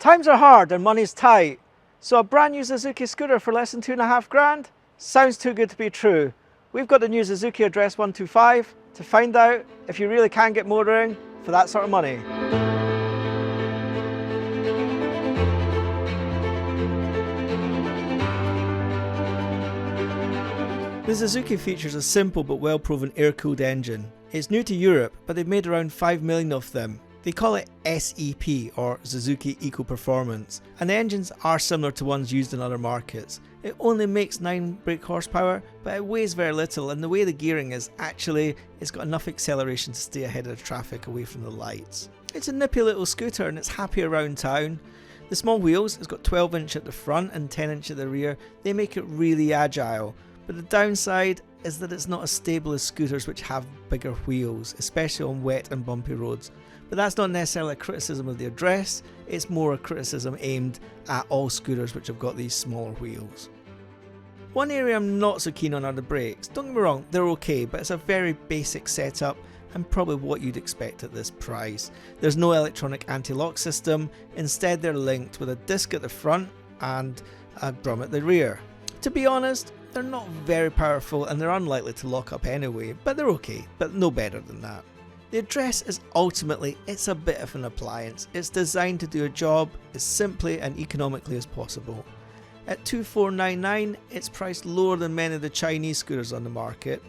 Times are hard and money's tight, so a brand new Suzuki scooter for less than 2.5 grand? Sounds too good to be true. We've got the new Suzuki Address 125 to find out if you really can get motoring for that sort of money. The Suzuki features a simple but well-proven air-cooled engine. It's new to Europe, but they've made around 5 million of them. They call it SEP, or Suzuki Eco Performance, and the engines are similar to ones used in other markets. It only makes 9 brake horsepower, but it weighs very little, and the way the gearing is, actually, it's got enough acceleration to stay ahead of the traffic away from the lights. It's a nippy little scooter and it's happy around town. The small wheels, it's got 12" at the front and 10" at the rear. They make it really agile, but the downside is that it's not as stable as scooters which have bigger wheels, especially on wet and bumpy roads. But that's not necessarily a criticism of the Address, it's more a criticism aimed at all scooters which have got these smaller wheels. One area I'm not so keen on are the brakes. Don't get me wrong, they're okay, but it's a very basic setup and probably what you'd expect at this price. There's no electronic anti-lock system, instead they're linked with a disc at the front and a drum at the rear. To be honest, they're not very powerful and they're unlikely to lock up anyway, but they're okay, but no better than that. The Address is ultimately, it's a bit of an appliance. It's designed to do a job as simply and economically as possible. At $2,499, it's priced lower than many of the Chinese scooters on the market.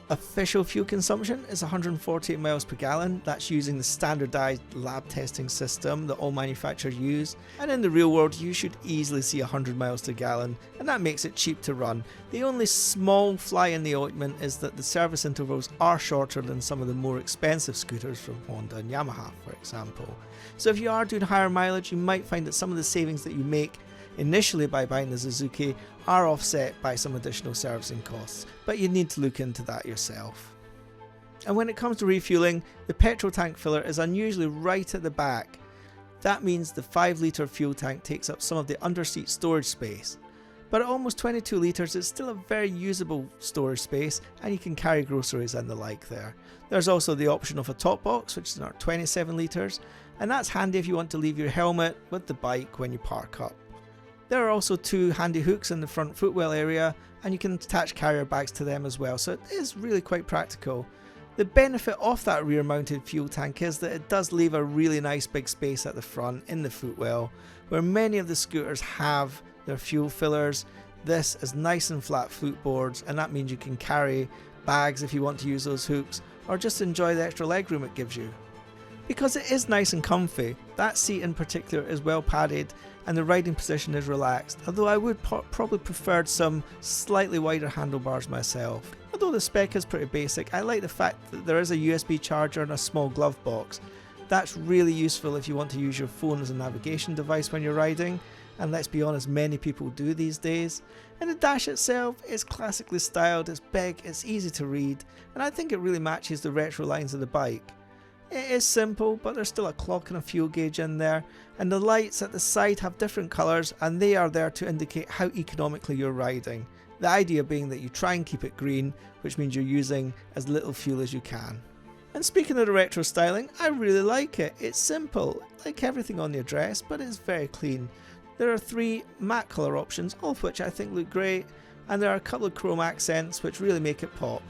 Official fuel consumption is 148 miles per gallon. That's using the standardized lab testing system that all manufacturers use. And in the real world, you should easily see 100 miles to gallon, and that makes it cheap to run. The only small fly in the ointment is that the service intervals are shorter than some of the more expensive scooters from Honda and Yamaha, for example. So if you are doing higher mileage, you might find that some of the savings that you make initially by buying the Suzuki are offset by some additional servicing costs, but you need to look into that yourself. And when it comes to refueling, the petrol tank filler is unusually right at the back. That means the 5-litre fuel tank takes up some of the underseat storage space. But at almost 22 litres, it's still a very usable storage space and you can carry groceries and the like there. There's also the option of a top box, which is now 27 litres, and that's handy if you want to leave your helmet with the bike when you park up. There are also 2 handy hooks in the front footwell area and you can attach carrier bags to them as well, so it is really quite practical. The benefit of that rear mounted fuel tank is that it does leave a really nice big space at the front in the footwell, where many of the scooters have their fuel fillers. This is nice and flat footboards, and that means you can carry bags if you want to use those hooks, or just enjoy the extra legroom it gives you. Because it is nice and comfy, that seat in particular is well padded and the riding position is relaxed, although I would probably prefer some slightly wider handlebars myself. Although the spec is pretty basic, I like the fact that there is a USB charger and a small glove box. That's really useful if you want to use your phone as a navigation device when you're riding, and let's be honest, many people do these days. And the dash itself is classically styled, it's big, it's easy to read, and I think it really matches the retro lines of the bike. It is simple, but there's still a clock and a fuel gauge in there, and the lights at the side have different colours and they are there to indicate how economically you're riding. The idea being that you try and keep it green, which means you're using as little fuel as you can. And speaking of the retro styling, I really like it. It's simple, like everything on the Address, but it's very clean. There are 3 matte colour options, all of which I think look great, and there are a couple of chrome accents which really make it pop.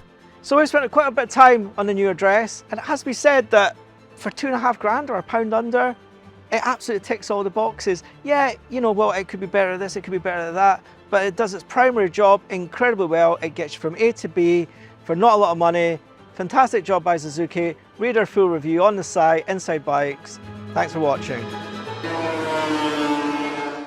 So we spent quite a bit of time on the new Address, and it has to be said that for 2.5 grand or a pound under, it absolutely ticks all the boxes. Yeah, you know, well, it could be better at this, it could be better at that, but it does its primary job incredibly well. It gets you from A to B for not a lot of money. Fantastic job by Suzuki. Read our full review on the site, Inside Bikes. Thanks for watching.